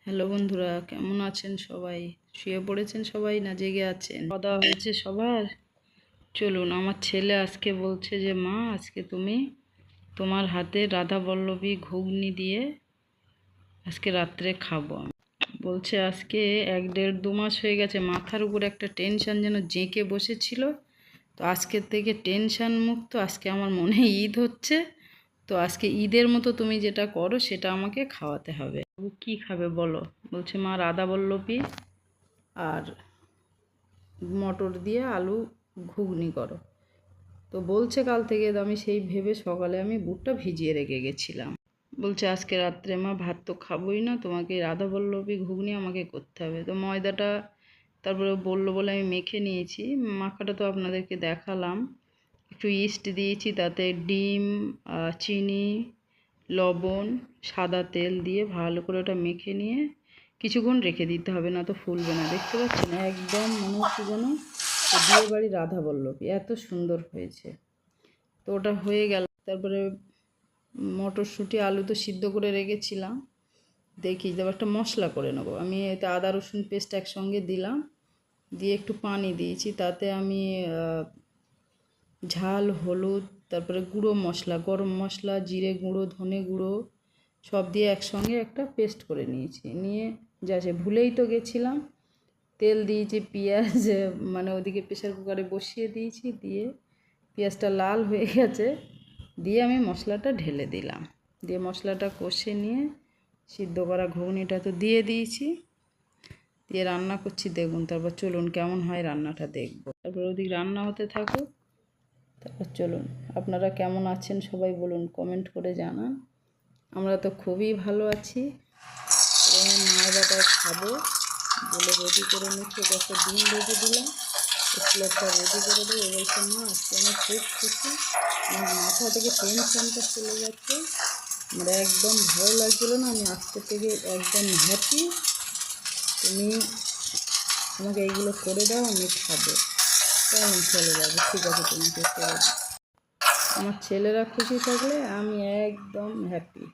Hello বন্ধুরা, কেমন আছেন সবাই? শুয়ে পড়েছেন সবাই না জেগে আছেন? খাওয়া দাওয়া হয়েছে সবার? চলুন, আমার ছেলে আজকে বলছে যে মা, আজকে তুমি তোমার হাতে রাধা বল্লভী ঘুগনি দিয়ে আজকে রাত্রে খাবো। বলছে আজকে 1-1.5-2 মাস হয়ে গেছে, মাথার উপর একটা টেনশন যেন জেঁকে বসেছিল। তো আজকের থেকে টেনশন মুক্ত। আজকে আমার মনে ঈদ হচ্ছে, তো আজকে ঈদের মতো তুমি যেটা করো সেটা আমাকে খাওয়াতে হবে। কি খাবে বলো? বলছে মা রাধা বল্লভী আর মটর দিয়ে আলু ঘুগনি করো। তো বলছে কাল থেকে, তো আমি সেই ভেবে সকালে আমি বুটটা ভিজিয়ে রেখে গেছিলাম। বলছে আজকে রাত্রে মা ভাত তো খাবোই না, তোমাকে রাধা বল্লভী ঘুগনি আমাকে করতে হবে। তো ময়দাটা তারপরে বললো বলে আমি মেখে নিয়েছি। মাখাটা তো আপনাদেরকে দেখালাম। একটু ইস্ট দিয়েছি, তাতে ডিম, চিনি, লবণ, সাদা তেল দিয়ে ভালো করে ওটা মেখে নিয়ে কিছুক্ষণ রেখে দিতে হবে, না তো ফুলবে না। দেখতে পাচ্ছেন একদম মনে হচ্ছে যেন বিয়ে বাড়ি রাধা বল্লভী, এত সুন্দর হয়েছে। তো ওটা হয়ে গেল। তারপরে মটরশুঁটি আলু তো সিদ্ধ করে রেখেছিলাম। দেখি তবে একটা মশলা করে নেবো। আমি এতে আদা রসুন পেস্ট একসঙ্গে দিলাম, দিয়ে একটু পানি দিয়েছি। তাতে আমি ঝাল, হলুদ, তারপরে গুঁড়ো মশলা, গরম মশলা, জিরে গুঁড়ো, ধনে গুঁড়ো সব দিয়ে একসঙ্গে একটা পেস্ট করে নিয়েছি। নিয়ে যা সে ভুলেই তো গেছিলাম, তেল দিয়েছি, পেঁয়াজ মানে ওদিকে প্রেশার কুকারে বসিয়ে দিয়েছি। দিয়ে পেঁয়াজটা লাল হয়ে গেছে, দিয়ে আমি মশলাটা ঢেলে দিলাম। দিয়ে মশলাটা কষে নিয়ে সিদ্ধ করা ঘুগনিটা তো দিয়ে দিয়েছি, দিয়ে রান্না করছি দেখুন। তারপর চলুন কেমন হয় রান্নাটা দেখব। তারপর ওদিকে রান্না হতে থাকুক। তারপর চলুন, আপনারা কেমন আছেন সবাই বলুন, কমেন্ট করে জানান। আমরা তো খুবই ভালো আছি। মায়ের বাটা খাবো বলে রেডি করে নিচ্ছে। একটা ডিম ভেজে দিলাম, প্লেটটা রেডি করে দেবো। বলছে মা আজকে আমি খুব খুশি, আমার মাথা থেকে টেনশনটা চলে যাচ্ছে, আমার একদম ভালো লাগছিলো না, আমি আজকে থেকে একদম হ্যাপি। তুমি আমাকে এইগুলো করে দাও, আমি খাবো। কেমন চলে যাবে? ঠিক আছে, তোমাকে করে দিই। আমার ছেলেরা খুশি থাকলে আমি একদম হ্যাপি।